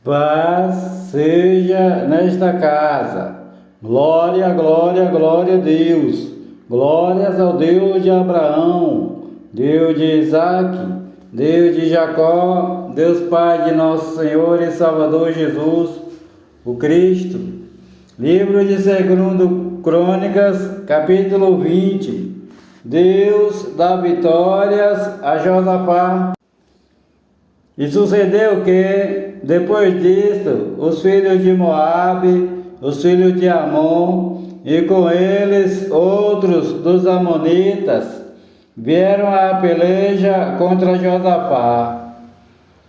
Paz seja nesta casa. Glória, glória, glória a Deus. Glórias ao Deus de Abraão, Deus de Isaac, Deus de Jacó, Deus Pai de nosso Senhor e Salvador Jesus, o Cristo. Livro de 2 Crônicas, capítulo 20. Deus dá vitórias a Josafá. E sucedeu que, depois disto, os filhos de Moabe, os filhos de Amon, e com eles outros dos amonitas, vieram à peleja contra Josafá.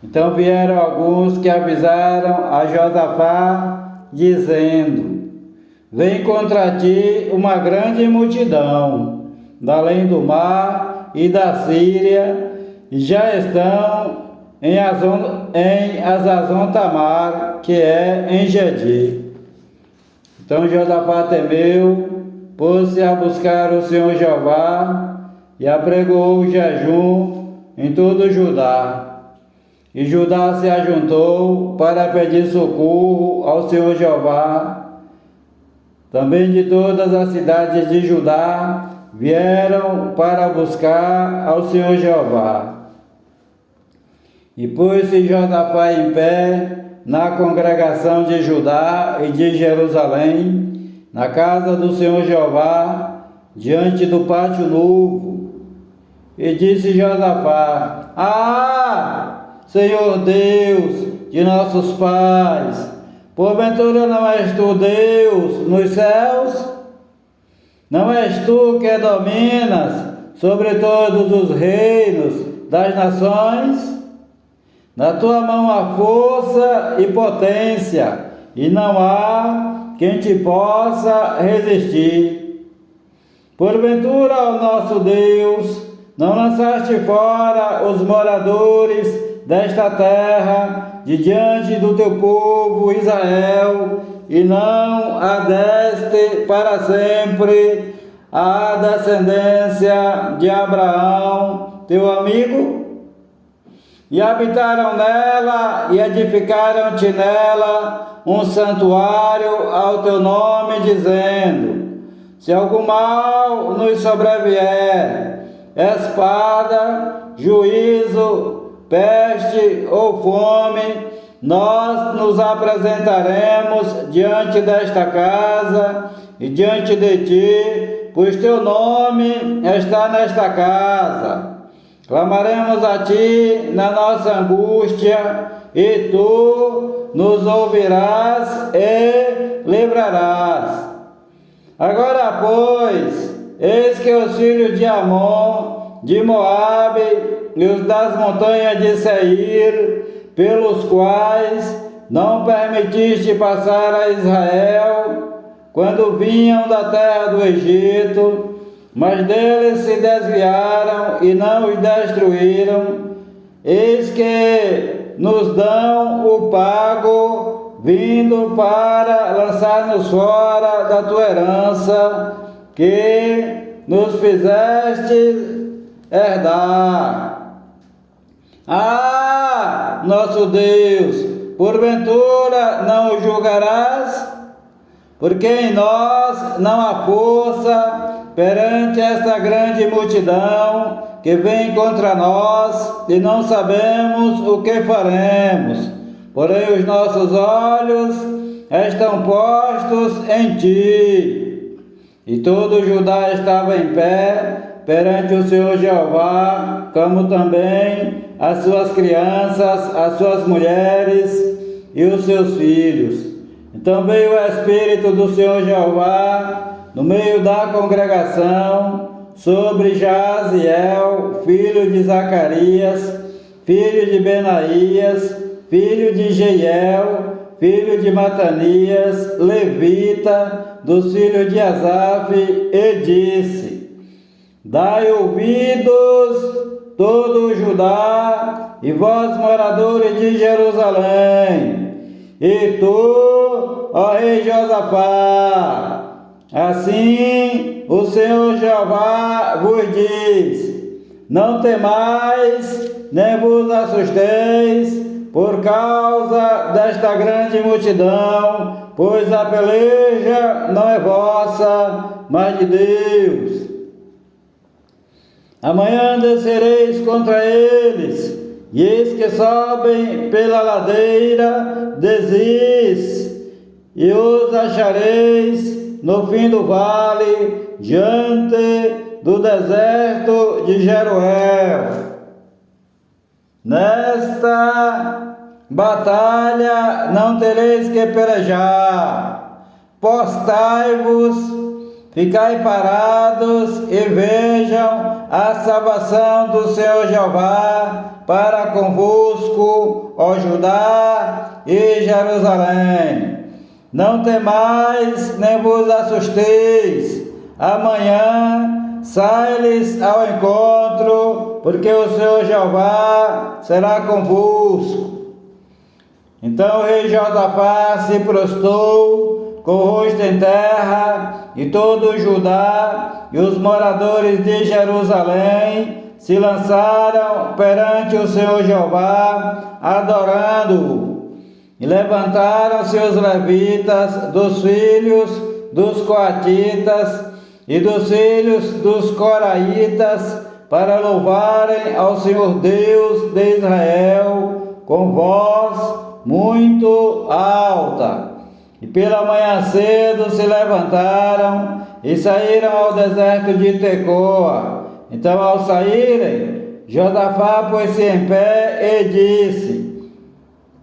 Então vieram alguns que avisaram a Josafá, dizendo: vem contra ti uma grande multidão, da além do mar e da Síria, e já estão em Hazazon Tamar, que é em Gedi. Então Josafá temeu, pôs-se a buscar o Senhor Jeová, e apregoou o jejum em todo Judá. E Judá se ajuntou para pedir socorro ao Senhor Jeová. Também de todas as cidades de Judá vieram para buscar ao Senhor Jeová. E pôs-se Josafá em pé na congregação de Judá e de Jerusalém, na casa do Senhor Jeová, diante do pátio novo. E disse Josafá: Senhor Deus de nossos pais, porventura não és tu Deus nos céus? Não és tu que dominas sobre todos os reinos das nações? Na tua mão há força e potência, e não há quem te possa resistir. Porventura, ó nosso Deus, não lançaste fora os moradores desta terra de diante do teu povo Israel, e não a deste para sempre a descendência de Abraão, teu amigo? E habitaram nela e edificaram-te nela um santuário ao teu nome, dizendo: se algum mal nos sobrevier, espada, juízo, peste ou fome, nós nos apresentaremos diante desta casa e diante de ti, pois teu nome está nesta casa. Clamaremos a ti na nossa angústia, e tu nos ouvirás e livrarás. Agora, pois, eis que os filhos de Amon, de Moabe e os das montanhas de Seir, pelos quais não permitiste passar a Israel, quando vinham da terra do Egito, mas deles se desviaram e não os destruíram, eis que nos dão o pago, vindo para lançar-nos fora da tua herança, que nos fizeste herdar. Nosso Deus, porventura não o julgarás? Porque em nós não há força perante esta grande multidão que vem contra nós, e não sabemos o que faremos. Porém os nossos olhos estão postos em ti. E todo Judá estava em pé perante o Senhor Jeová, como também as suas crianças, as suas mulheres e os seus filhos. Então veio o Espírito do Senhor Jeová no meio da congregação sobre Jaziel, filho de Zacarias, filho de Benaías, filho de Jeiel, filho de Matanias, levita, dos filhos de Asaf, e disse: dai ouvidos todo o Judá, e vós moradores de Jerusalém, e tu, ó rei Josafá, assim o Senhor Jeová vos diz: não temais, nem vos assusteis, por causa desta grande multidão, pois a peleja não é vossa, mas de Deus. Amanhã descereis contra eles, e eis que sobem pela ladeira de Ziz, e os achareis no fim do vale, diante do deserto de Jeruel. Nesta batalha não tereis que pelejar. Postai-vos, ficai parados e vejam a salvação do Senhor Jeová para convosco, ó Judá e Jerusalém. Não temais, nem vos assusteis. Amanhã sai-lhes ao encontro, porque o Senhor Jeová será convosco. Então o rei Josafá se prostrou com o rosto em terra, e todo o Judá e os moradores de Jerusalém se lançaram perante o Senhor Jeová, adorando-o. E levantaram-se os levitas dos filhos dos coatitas e dos filhos dos coraitas para louvarem ao Senhor Deus de Israel com voz muito alta. E pela manhã cedo se levantaram e saíram ao deserto de Tecoa. Então, ao saírem, Josafá pôs-se em pé e disse: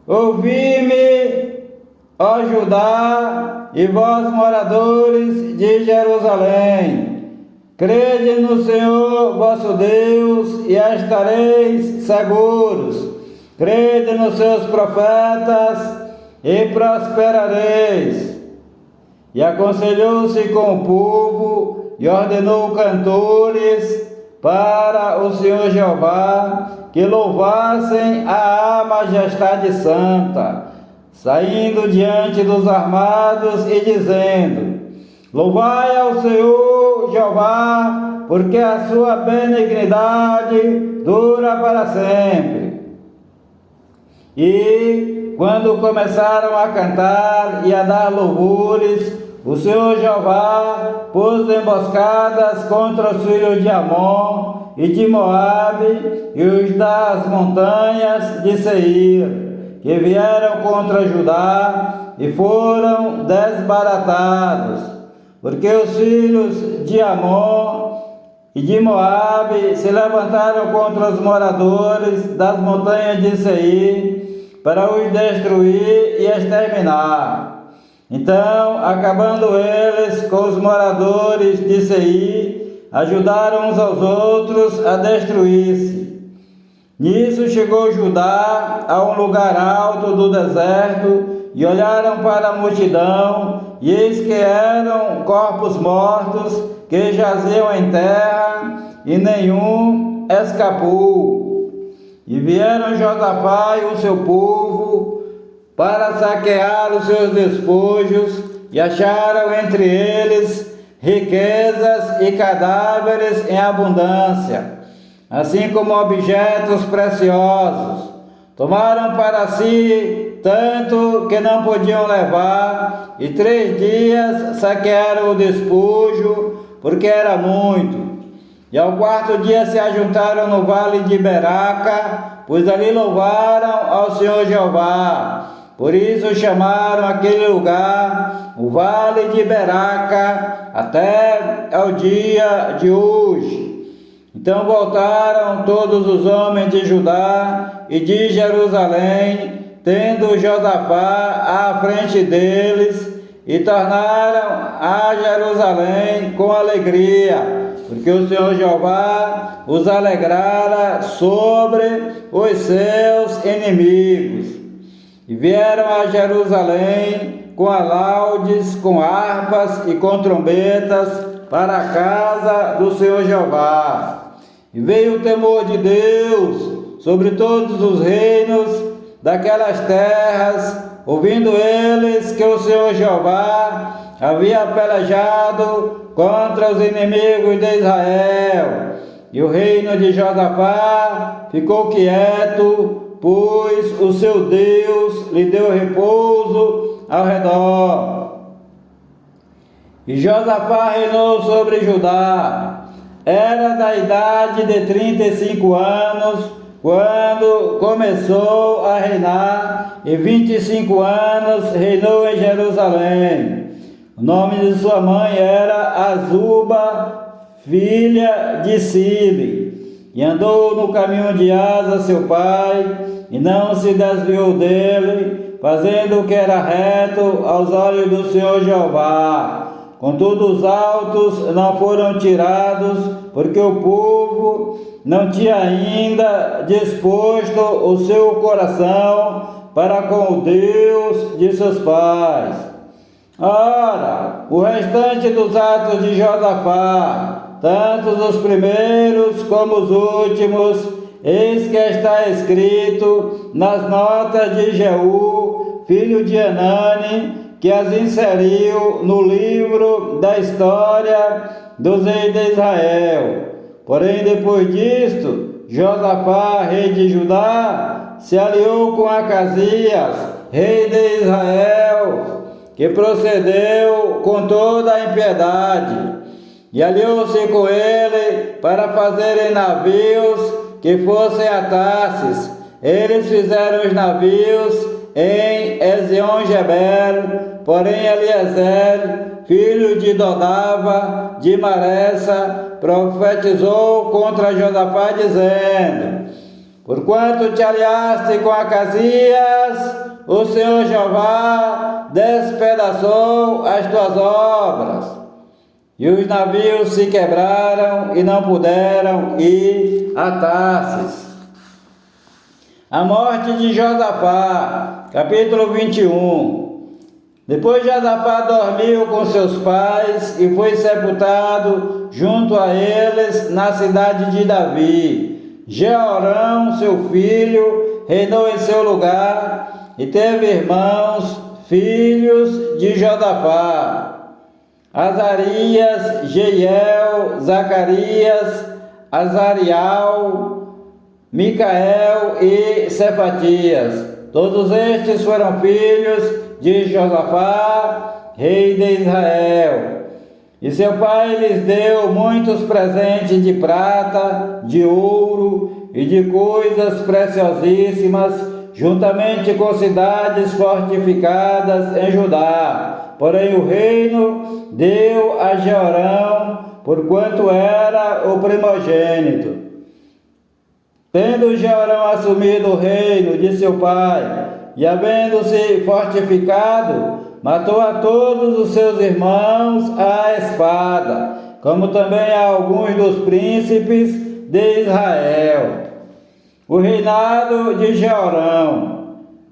Ouvi-me, ó Judá, e vós moradores de Jerusalém, crede no Senhor vosso Deus e estareis seguros. Crede nos seus profetas e prosperareis. E aconselhou-se com o povo e ordenou cantores para o Senhor Jeová, que louvassem a majestade santa, saindo diante dos armados e dizendo: Louvai ao Senhor Jeová, porque a sua benignidade dura para sempre. E quando começaram a cantar e a dar louvores, o Senhor Jeová pôs emboscadas contra os filhos de Amon e de Moabe e os das montanhas de Seir, que vieram contra Judá e foram desbaratados, porque os filhos de Amon e de Moabe se levantaram contra os moradores das montanhas de Seir para os destruir e exterminar. Então, acabando eles com os moradores de Seir, ajudaram uns aos outros a destruir-se. Nisso chegou Judá a um lugar alto do deserto, e olharam para a multidão, e eis que eram corpos mortos que jaziam em terra, e nenhum escapou. E vieram Josafá e o seu povo para saquear os seus despojos, e acharam entre eles riquezas e cadáveres em abundância, assim como objetos preciosos. Tomaram para si tanto que não podiam levar, e 3 dias saquearam o despojo, porque era muito. E ao 4º dia se ajuntaram no vale de Beraca, pois ali louvaram ao Senhor Jeová. Por isso chamaram aquele lugar o Vale de Beraca até ao dia de hoje. Então voltaram todos os homens de Judá e de Jerusalém, tendo Josafá à frente deles, e tornaram a Jerusalém com alegria, porque o Senhor Jeová os alegrara sobre os seus inimigos. E vieram a Jerusalém com alaudes, com harpas e com trombetas para a casa do Senhor Jeová. E veio o temor de Deus sobre todos os reinos daquelas terras, ouvindo eles que o Senhor Jeová havia pelejado contra os inimigos de Israel. E o reino de Josafá ficou quieto pois o seu Deus lhe deu repouso ao redor. E Josafá reinou sobre Judá. Era da idade de 35 anos, quando começou a reinar, e 25 anos reinou em Jerusalém. O nome de sua mãe era Azuba, filha de Sile, e andou no caminho de Asa, seu pai, e não se desviou dele, fazendo o que era reto aos olhos do Senhor Jeová. Contudo, os altos não foram tirados, porque o povo não tinha ainda disposto o seu coração para com o Deus de seus pais. Ora, o restante dos atos de Josafá, tanto os primeiros como os últimos, eis que está escrito nas notas de Jeú, filho de Hanani, que as inseriu no livro da história dos reis de Israel. Porém, depois disto, Josafá, rei de Judá, se aliou com Acasias, rei de Israel, que procedeu com toda a impiedade, e aliou-se com ele para fazerem navios que fossem a Tarsis. Eles fizeram os navios em Ezion-Geber, porém Eliezer, filho de Dodava, de Maressa, profetizou contra Josafá, dizendo: porquanto te aliaste com Acasias, o Senhor Jeová despedaçou as tuas obras. E os navios se quebraram e não puderam ir a Tarsis. A morte de Josafá, capítulo 21. Depois Josafá dormiu com seus pais e foi sepultado junto a eles na cidade de Davi. Jeorão, seu filho, reinou em seu lugar e teve irmãos, filhos de Josafá: Azarias, Jeiel, Zacarias, Azarial, Micael e Cefatias. Todos estes foram filhos de Josafá, rei de Israel. E seu pai lhes deu muitos presentes de prata, de ouro e de coisas preciosíssimas, juntamente com cidades fortificadas em Judá. Porém o reino deu a Jeorão, porquanto era o primogênito. Tendo Jeorão assumido o reino de seu pai, e havendo-se fortificado, matou a todos os seus irmãos à espada, como também a alguns dos príncipes de Israel. O reinado de Jeorão.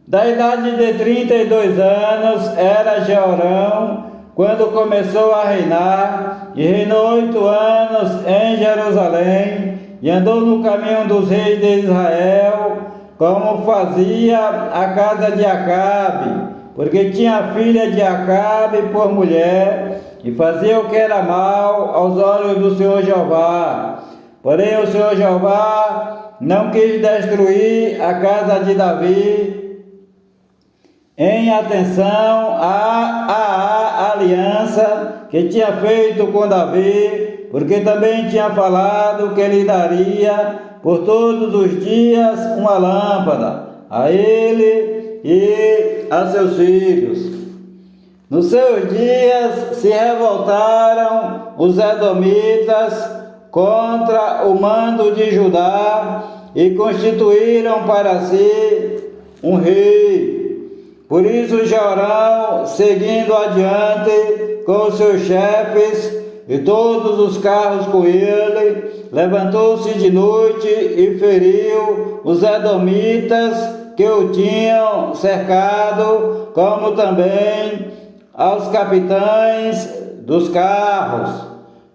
Da idade de 32 anos era Jeorão, quando começou a reinar, e reinou 8 anos em Jerusalém, e andou no caminho dos reis de Israel, como fazia a casa de Acabe, porque tinha a filha de Acabe por mulher, e fazia o que era mal aos olhos do Senhor Jeová. Porém o Senhor Jeová não quis destruir a casa de Davi, em atenção à aliança que tinha feito com Davi, porque também tinha falado que lhe daria por todos os dias uma lâmpada, a ele e a seus filhos. Nos seus dias se revoltaram os edomitas contra o mando de Judá e constituíram para si um rei. Por isso Jeorão, seguindo adiante com os seus chefes e todos os carros com ele, levantou-se de noite e feriu os edomitas que o tinham cercado, como também aos capitães dos carros.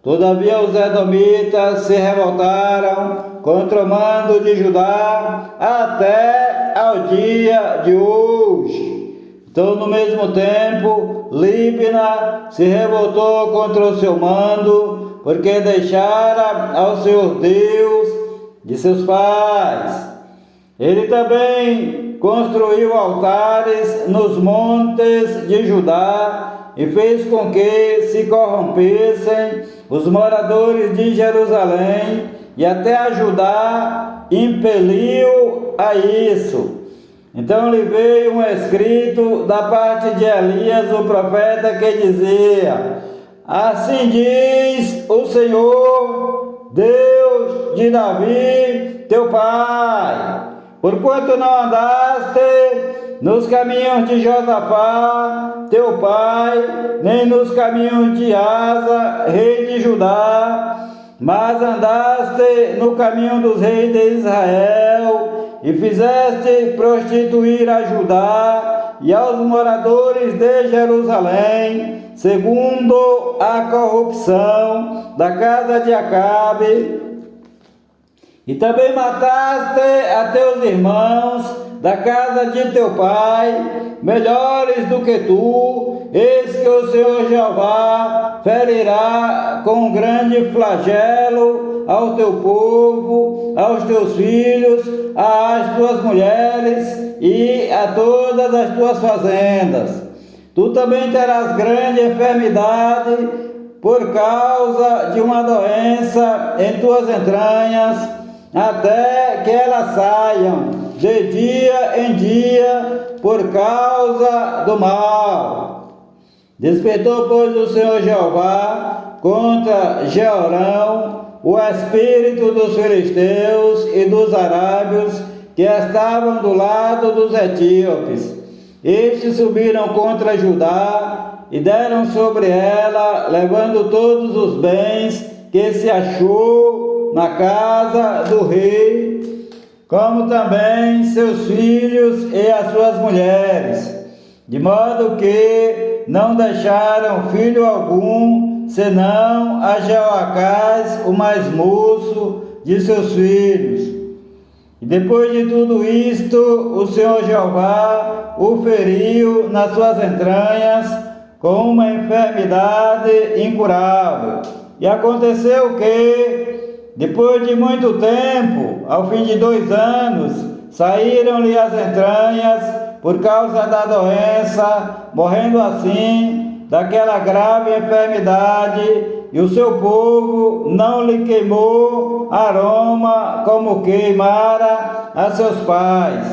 Todavia os edomitas se revoltaram contra o mando de Judá até ao dia de hoje. Então, no mesmo tempo, Líbna se revoltou contra o seu mando, porque deixara ao Senhor Deus de seus pais. Ele também construiu altares nos montes de Judá e fez com que se corrompessem os moradores de Jerusalém, e até a Judá impeliu a isso. Então lhe veio um escrito da parte de Elias, o profeta, que dizia: assim diz o Senhor, Deus de Davi, teu pai, porquanto não andaste nos caminhos de Josafá, teu pai, nem nos caminhos de Asa, rei de Judá, mas andaste no caminho dos reis de Israel, e fizeste prostituir a Judá e aos moradores de Jerusalém, segundo a corrupção da casa de Acabe, e também mataste a teus irmãos da casa de teu pai, melhores do que tu. Eis que o Senhor Jeová ferirá com grande flagelo ao teu povo, aos teus filhos, às tuas mulheres e a todas as tuas fazendas. Tu também terás grande enfermidade por causa de uma doença em tuas entranhas, até que elas saiam de dia em dia por causa do mal. Despertou, pois, o Senhor Jeová contra Jeorão o espírito dos filisteus e dos arábios que estavam do lado dos etíopes. Estes subiram contra Judá e deram sobre ela, levando todos os bens que se achou na casa do rei, como também seus filhos e as suas mulheres, de modo que não deixaram filho algum, senão a Jeoacás, o mais moço de seus filhos. E depois de tudo isto, o Senhor Jeová o feriu nas suas entranhas com uma enfermidade incurável. E aconteceu que, depois de muito tempo, ao fim de 2 anos, saíram-lhe as entranhas por causa da doença, morrendo assim daquela grave enfermidade, e o seu povo não lhe queimou aroma como queimara a seus pais.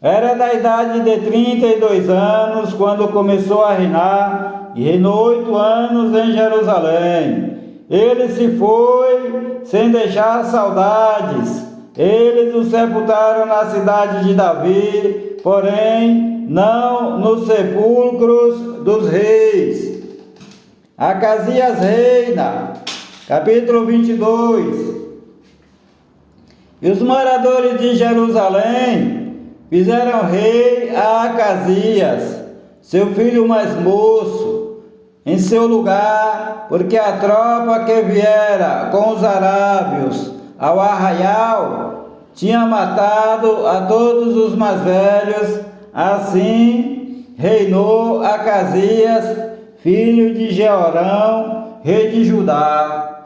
Era da idade de 32 anos quando começou a reinar, e reinou 8 anos em Jerusalém. Ele se foi sem deixar saudades. Eles o sepultaram na cidade de Davi, porém não nos sepulcros dos reis. Acasias reina, capítulo 22. E os moradores de Jerusalém fizeram rei a Acasias, seu filho mais moço, em seu lugar, porque a tropa que viera com os arábios ao arraial tinha matado a todos os mais velhos. Assim reinou Acasias, filho de Jeorão, rei de Judá.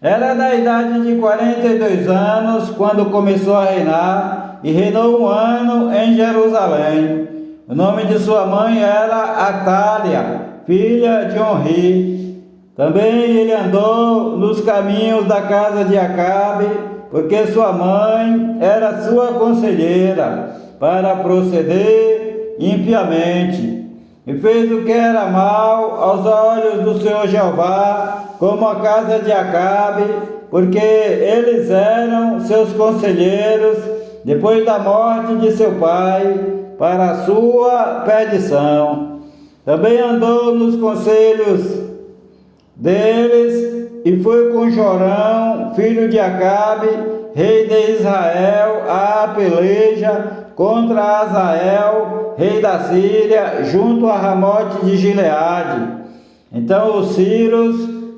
Era da idade de 42 anos quando começou a reinar, e reinou 1 ano em Jerusalém. O nome de sua mãe era Atália, filha de Onri. Também ele andou nos caminhos da casa de Acabe, porque sua mãe era sua conselheira, para proceder impiamente. E fez o que era mal aos olhos do Senhor Jeová, como a casa de Acabe, porque eles eram seus conselheiros, depois da morte de seu pai, para a sua perdição. Também andou nos conselhos deles, e foi com Jorão, filho de Acabe, rei de Israel, à peleja contra Azael, rei da Síria, junto a Ramote de Gileade. Então os sírios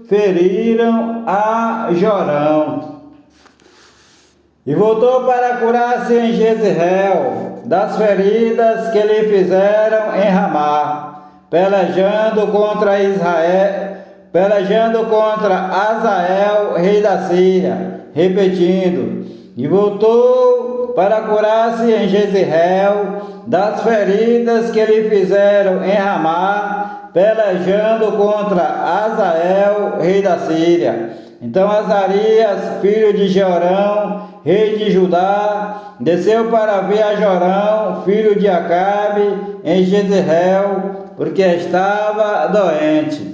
feriram a Jorão. E voltou para curar-se em Jezreel das feridas que lhe fizeram em Ramá, pelejando contra Azael, rei da Síria, repetindo. E voltou para curar-se em Jezreel das feridas que lhe fizeram em Ramá, pelejando contra Azael, rei da Síria. Então Azarias, filho de Jorão, rei de Judá, desceu para ver a Jorão, filho de Acabe, em Jezreel, porque estava doente.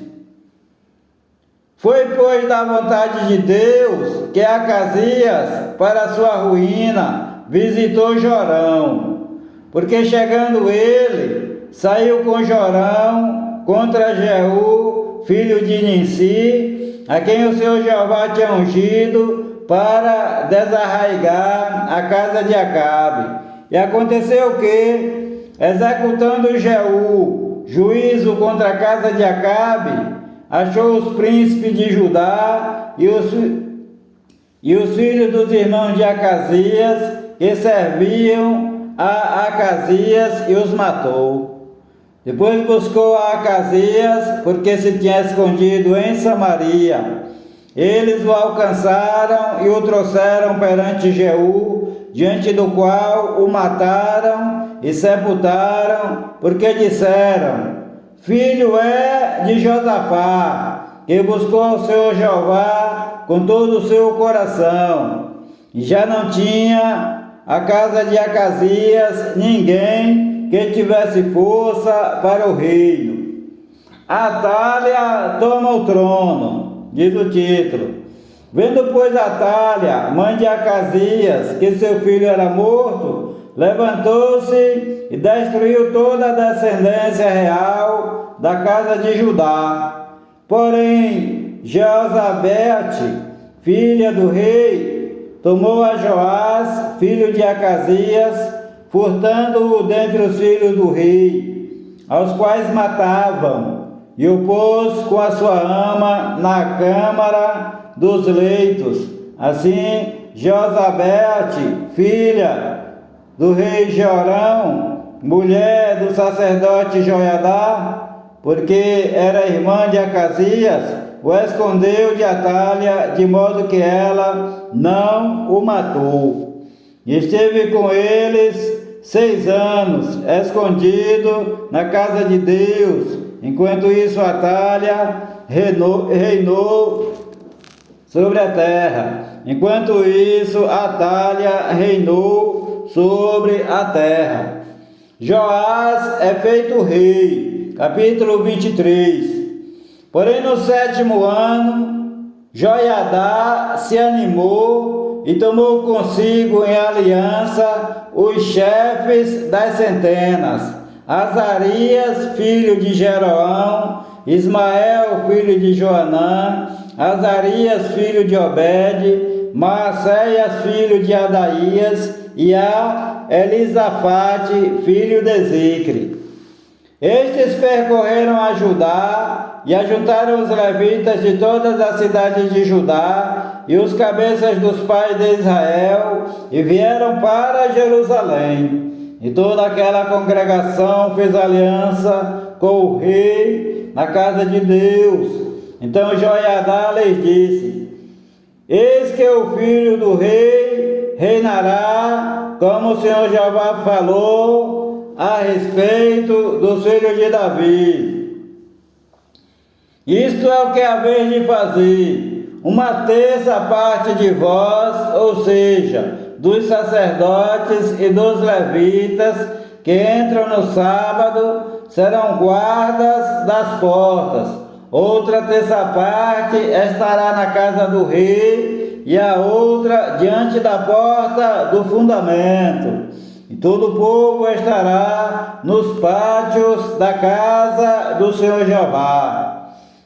Foi, pois, da vontade de Deus que Acasias, para sua ruína, visitou Jorão, porque chegando ele, saiu com Jorão contra Jeú, filho de Ninsi, a quem o Senhor Jeová tinha ungido para desarraigar a casa de Acabe. E aconteceu que, executando Jeú juízo contra a casa de Acabe, achou os príncipes de Judá e os filhos dos irmãos de Acasias, que serviam a Acasias, e os matou. Depois buscou a Acasias, porque se tinha escondido em Samaria. Eles o alcançaram e o trouxeram perante Jeú, diante do qual o mataram e sepultaram, porque disseram: filho é de Josafá, que buscou o Senhor Jeová com todo o seu coração. E já não tinha a casa de Acasias ninguém que tivesse força para o reino. Atália toma o trono, diz o título. Vendo, pois, Atália, mãe de Acasias, que seu filho era morto, levantou-se e destruiu toda a descendência real da casa de Judá. Porém, Jezabete, filha do rei, tomou a Joás, filho de Acasias, furtando-o dentre os filhos do rei, aos quais matavam, e o pôs com a sua ama na câmara dos leitos. Assim, Jezabete, filha do rei Jorão, mulher do sacerdote Joiadá, porque era irmã de Acasias, o escondeu de Atália, de modo que ela não o matou. E esteve com eles 6 anos, escondido na casa de Deus. Enquanto isso, Atália reinou sobre a terra. Enquanto isso, Atália reinou sobre a terra. Joás é feito rei. Capítulo 23. Porém, no 7º ano, Joiadá se animou e tomou consigo em aliança os chefes das centenas: Azarias, filho de Jeroão, Ismael, filho de Joanã, Azarias, filho de Obed, Maacéias, filho de Adaías, e a Elisafate, filho de Zicre. Estes percorreram a Judá e ajuntaram os levitas de todas as cidades de Judá e os cabeças dos pais de Israel, e vieram para Jerusalém. E toda aquela congregação fez aliança com o rei na casa de Deus. Então Joiadá lhes disse: eis que o filho do rei reinará, como o Senhor Jeová falou a respeito dos filhos de Davi. Isto é o que haveis de fazer: 1/3 parte de vós, ou seja, dos sacerdotes e dos levitas que entram no sábado, serão guardas das portas. Outra 1/3 parte estará na casa do rei, e a outra diante da porta do fundamento. E todo o povo estará nos pátios da casa do Senhor Jeová.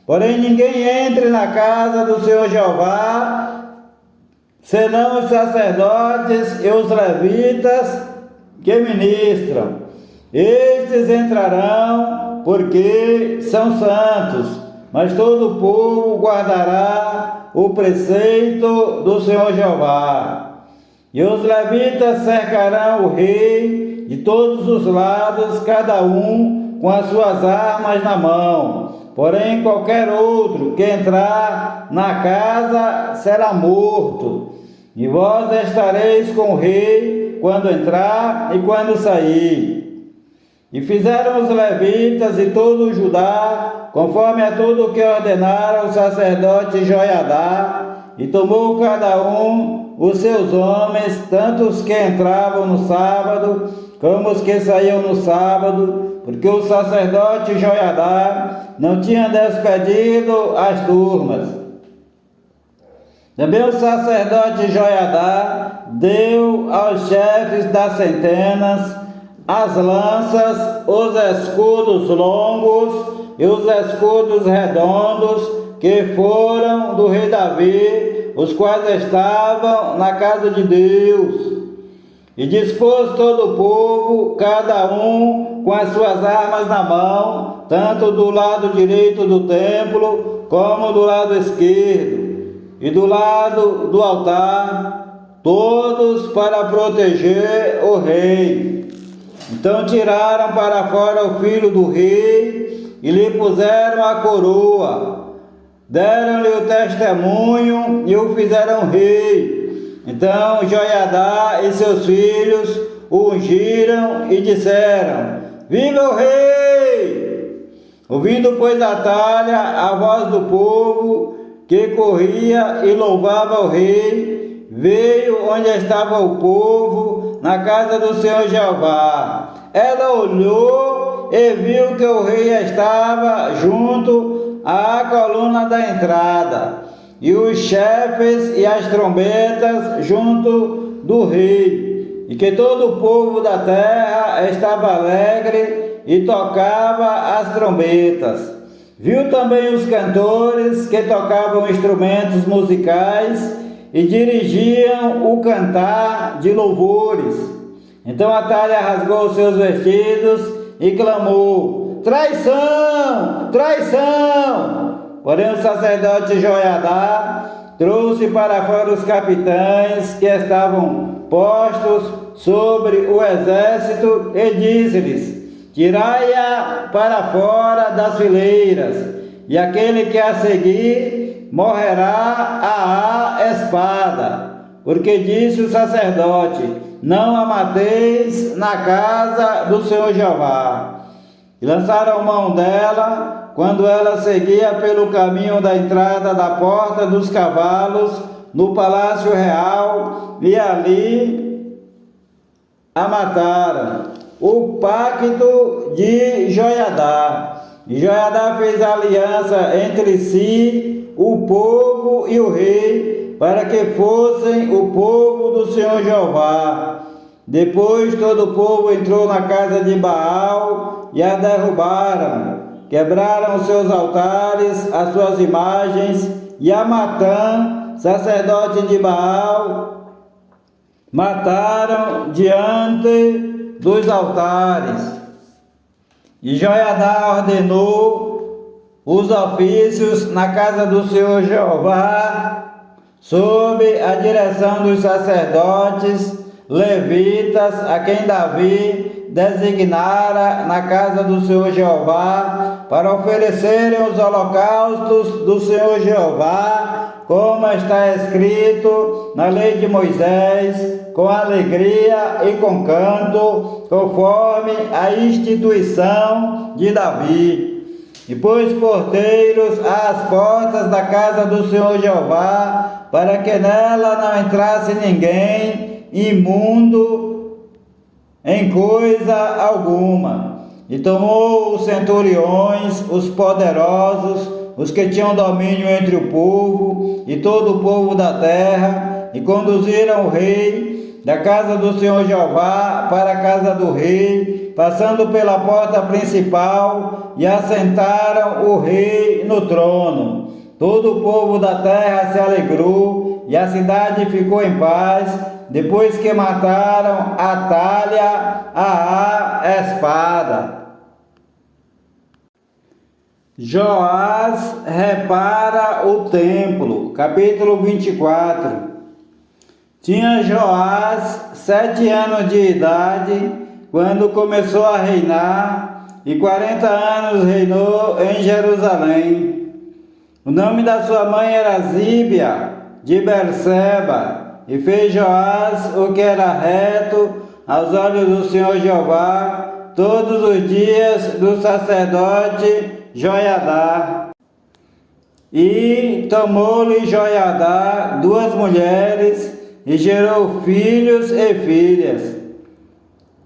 Porém, ninguém entre na casa do Senhor Jeová, senão os sacerdotes e os levitas que ministram. Estes entrarão, porque são santos, mas todo o povo guardará o preceito do Senhor Jeová. E os levitas cercarão o rei de todos os lados, cada um com as suas armas na mão. Porém, qualquer outro que entrar na casa será morto. E vós estareis com o rei quando entrar e quando sair. E fizeram os levitas e todo o Judá, conforme a tudo o que ordenara o sacerdote Joiadá, e tomou cada um os seus homens, tanto os que entravam no sábado, como os que saíam no sábado, porque o sacerdote Joiadá não tinha despedido as turmas. Também o sacerdote Joiadá deu aos chefes das centenas as lanças, os escudos longos e os escudos redondos que foram do rei Davi, os quais estavam na casa de Deus. E dispôs todo o povo, cada um com as suas armas na mão, tanto do lado direito do templo como do lado esquerdo, e do lado do altar, todos para proteger o rei. Então tiraram para fora o filho do rei e lhe puseram a coroa, deram-lhe o testemunho e o fizeram rei. Então Joiadá e seus filhos o ungiram e disseram: Viva o rei! Ouvindo, pois, Atalha a voz do povo que corria e louvava o rei, veio onde estava o povo, na casa do Senhor Jeová. Ela olhou e viu que o rei estava junto à coluna da entrada, e os chefes e as trombetas junto do rei, e que todo o povo da terra estava alegre e tocava as trombetas. Viu também os cantores que tocavam instrumentos musicais e dirigiam o cantar de louvores. Então Atalha rasgou os seus vestidos e clamou: Traição! Traição! Porém o sacerdote Joiadá trouxe para fora os capitães que estavam postos sobre o exército e disse-lhes: Tirai-a para fora das fileiras, e aquele que a seguir morrerá à espada. Porque disse o sacerdote: Não a mateis na casa do Senhor Jeová. E lançaram mão dela quando ela seguia pelo caminho da entrada da porta dos cavalos no palácio real, e ali a mataram. O pacto de Joiadá. E Joiadá fez aliança entre si, o povo e o rei, para que fossem o povo do Senhor Jeová. Depois todo o povo entrou na casa de Baal e a derrubaram. Quebraram os seus altares, as suas imagens, e a Matã, sacerdote de Baal, mataram diante dos altares. E Joiadá ordenou os ofícios na casa do Senhor Jeová, sob a direção dos sacerdotes levitas, a quem Davi designara na casa do Senhor Jeová, para oferecerem os holocaustos do Senhor Jeová, como está escrito na lei de Moisés, com alegria e com canto, conforme a instituição de Davi. E pôs porteiros às portas da casa do Senhor Jeová, para que nela não entrasse ninguém imundo em coisa alguma. E tomou os centuriões, os poderosos, os que tinham domínio entre o povo e todo o povo da terra, e conduziram o rei da casa do Senhor Jeová para a casa do rei, passando pela porta principal, e assentaram o rei no trono. Todo o povo da terra se alegrou, e a cidade ficou em paz, depois que mataram Atalha à espada. Joás repara o templo. Capítulo 24. Tinha Joás 7 anos de idade quando começou a reinar, e 40 anos reinou em Jerusalém. O nome da sua mãe era Zíbia de Berseba, e fez Joás o que era reto aos olhos do Senhor Jeová todos os dias do sacerdote Joiadá. E tomou-lhe Joiadá 2 mulheres e gerou filhos e filhas.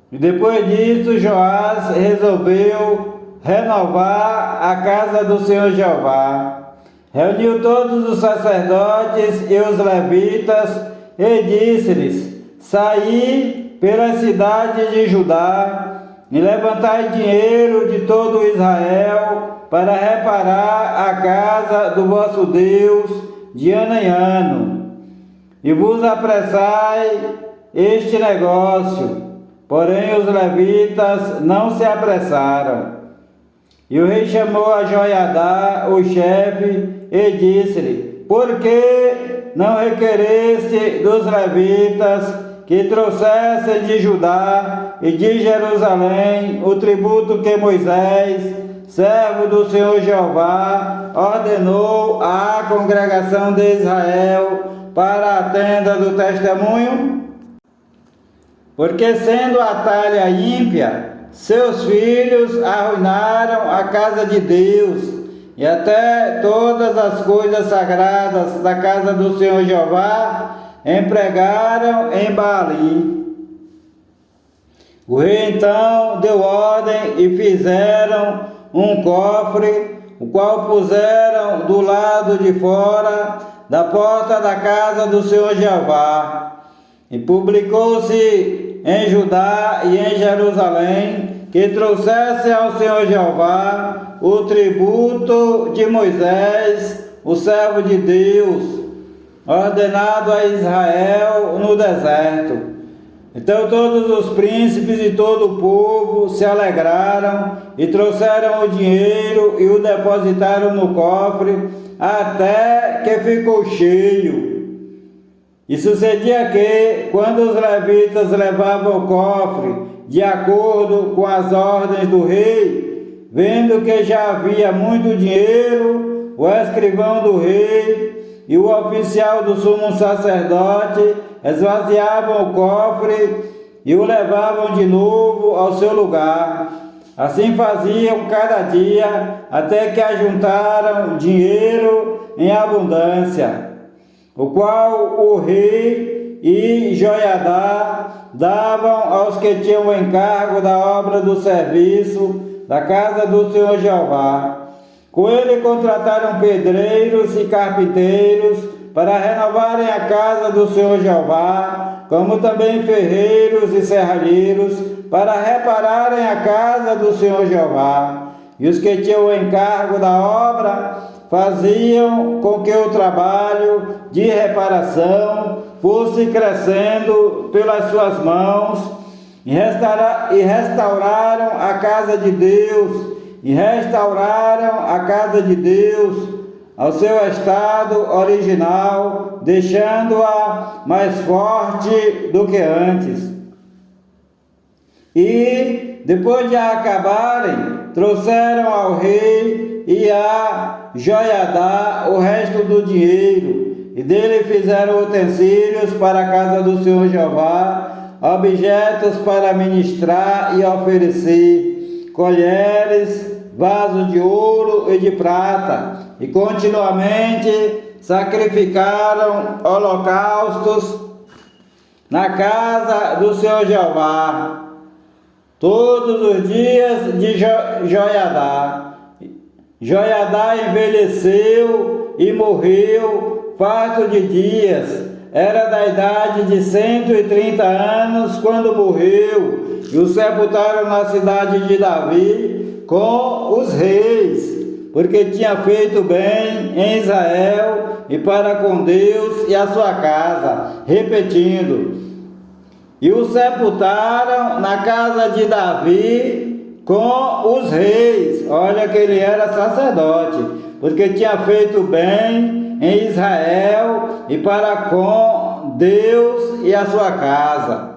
E depois disso Joás resolveu renovar a casa do Senhor Jeová. Reuniu todos os sacerdotes e os levitas e disse-lhes: saí pelas cidades de Judá e levantai dinheiro de todo Israel para reparar a casa do vosso Deus de ano em ano. E vos apressai este negócio. Porém os levitas não se apressaram. E o rei chamou a Joiadá, o chefe, e disse-lhe: por que não requereste dos levitas que trouxessem de Judá e de Jerusalém o tributo que Moisés, servo do Senhor Jeová, ordenou à congregação de Israel para a tenda do testemunho? Porque sendo a talha ímpia, seus filhos arruinaram a casa de Deus e até todas as coisas sagradas da casa do Senhor Jeová empregaram em Baalim. O rei então deu ordem e fizeram um cofre, o qual puseram do lado de fora da porta da casa do Senhor Jeová. E publicou-se em Judá e em Jerusalém que trouxesse ao Senhor Jeová o tributo de Moisés, o servo de Deus, ordenado a Israel no deserto. Então todos os príncipes e todo o povo se alegraram e trouxeram o dinheiro e o depositaram no cofre até que ficou cheio. E sucedia que, quando os levitas levavam o cofre de acordo com as ordens do rei, vendo que já havia muito dinheiro, o escrivão do rei e o oficial do sumo sacerdote esvaziavam o cofre e o levavam de novo ao seu lugar. Assim faziam cada dia, até que ajuntaram dinheiro em abundância, o qual o rei e Joiadá davam aos que tinham o encargo da obra do serviço da casa do Senhor Jeová. Com ele contrataram pedreiros e carpinteiros para renovarem a casa do Senhor Jeová, como também ferreiros e serralheiros para repararem a casa do Senhor Jeová. E os que tinham o encargo da obra faziam com que o trabalho de reparação fosse crescendo pelas suas mãos, e restauraram a casa de Deus, ao seu estado original, deixando-a mais forte do que antes. E, depois de a acabarem, trouxeram ao rei e a Joiadá o resto do dinheiro, e dele fizeram utensílios para a casa do Senhor Jeová, objetos para ministrar e oferecer, colheres, vasos de ouro e de prata, e continuamente sacrificaram holocaustos na casa do Senhor Jeová todos os dias de Joiadá. Joiadá envelheceu e morreu farto de dias. Era da idade de 130 anos quando morreu, e o sepultaram na cidade de Davi com os reis, porque tinha feito bem em Israel e para com Deus e a sua casa, repetindo. E o sepultaram na casa de Davi com os reis. Olha que ele era sacerdote, porque tinha feito bem em Israel e para com Deus e a sua casa.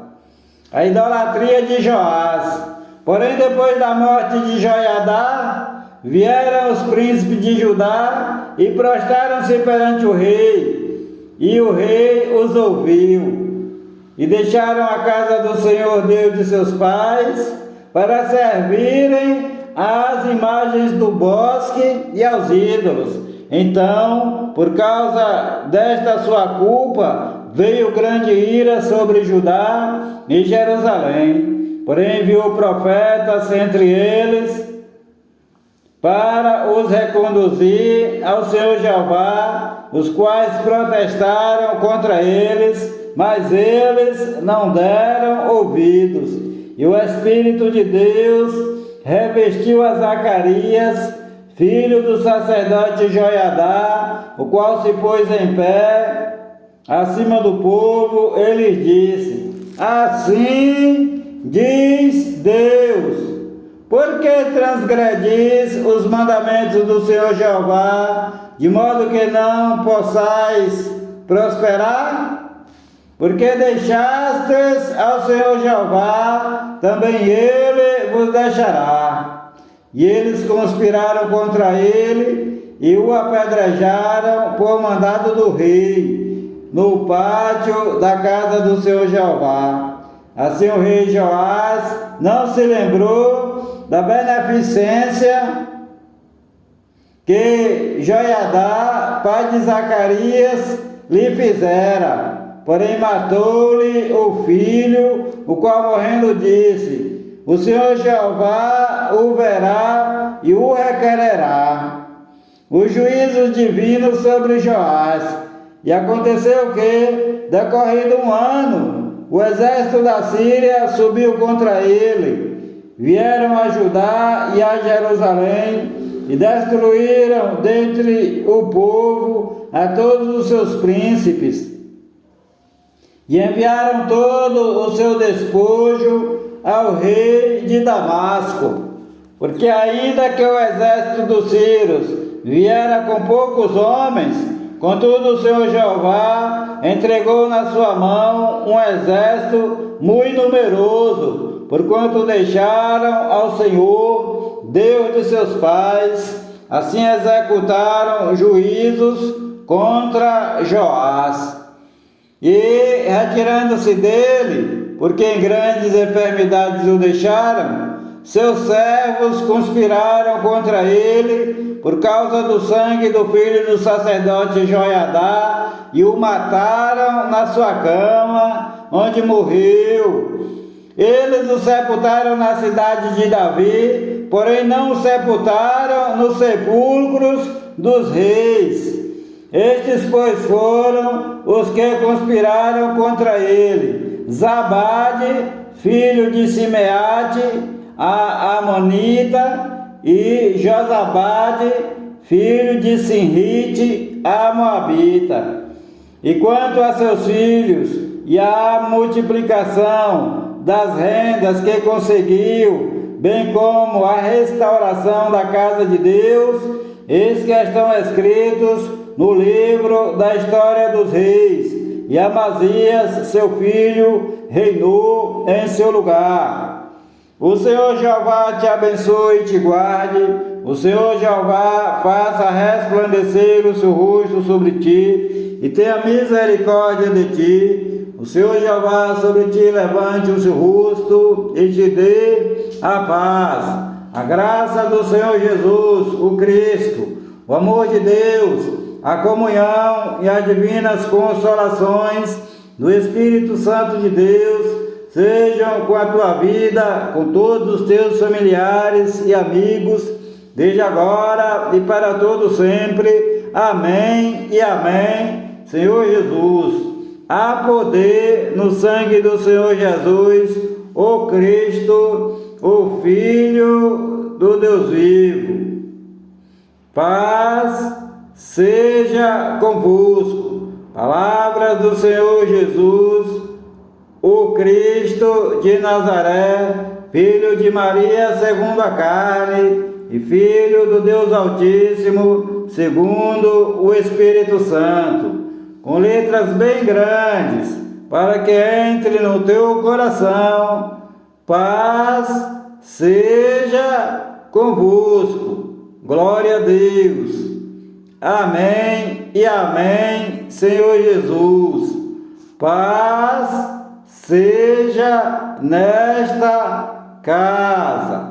A idolatria de Joás. Porém, depois da morte de Joiadá, vieram os príncipes de Judá e prostraram-se perante o rei. E o rei os ouviu. E deixaram a casa do Senhor Deus de seus pais para servirem às imagens do bosque e aos ídolos. Então, por causa desta sua culpa, veio grande ira sobre Judá e Jerusalém. Porém enviou profetas entre eles para os reconduzir ao Senhor Jeová, os quais protestaram contra eles, mas eles não deram ouvidos. E o Espírito de Deus revestiu a Zacarias, filho do sacerdote Joiadá, o qual se pôs em pé acima do povo. Ele disse: assim diz Deus: por que transgredis os mandamentos do Senhor Jeová, de modo que não possais prosperar? Porque deixastes ao Senhor Jeová, também Ele vos deixará. E eles conspiraram contra ele e o apedrejaram por mandado do rei, no pátio da casa do Senhor Jeová. Assim o rei Joás não se lembrou da beneficência que Joiadá, pai de Zacarias, lhe fizera, porém matou-lhe o filho, o qual morrendo disse: o Senhor Jeová o verá e o requererá. Os juízos divinos sobre Joás. E aconteceu que, decorrido um ano, o exército da Síria subiu contra ele. Vieram a Judá e a Jerusalém e destruíram dentre o povo a todos os seus príncipes. E enviaram todo o seu despojo ao rei de Damasco, porque ainda que o exército dos sírios viera com poucos homens, contudo o Senhor Jeová entregou na sua mão um exército muito numeroso, porquanto deixaram ao Senhor, Deus de seus pais. Assim executaram juízos contra Joás. E retirando-se dele, porque em grandes enfermidades o deixaram, seus servos conspiraram contra ele por causa do sangue do filho do sacerdote Joiadá e o mataram na sua cama, onde morreu. Eles o sepultaram na cidade de Davi, porém não o sepultaram nos sepulcros dos reis. Estes, pois, foram os que conspiraram contra ele: Zabade, filho de Simeate, a Amonita, e Josabade, filho de Sinrite, a Moabita. E quanto a seus filhos e à multiplicação das rendas que conseguiu, bem como a restauração da casa de Deus, eis que estão escritos no livro da história dos reis. E Amazias, seu filho, reinou em seu lugar. O Senhor Jeová te abençoe e te guarde. O Senhor Jeová faça resplandecer o seu rosto sobre ti e tenha misericórdia de ti. O Senhor Jeová sobre ti levante o seu rosto e te dê a paz. A graça do Senhor Jesus, o Cristo, o amor de Deus, a comunhão e as divinas consolações do Espírito Santo de Deus sejam com a tua vida, com todos os teus familiares e amigos, desde agora e para todo sempre. Amém e amém. Senhor Jesus, há poder no sangue do Senhor Jesus, o Cristo, o Filho do Deus vivo. Paz seja convosco. Palavras do Senhor Jesus, o Cristo de Nazaré, filho de Maria segundo a carne, e filho do Deus Altíssimo, segundo o Espírito Santo, com letras bem grandes, para que entre no teu coração. Paz seja convosco. Glória a Deus. Amém e amém, Senhor Jesus. Paz seja nesta casa.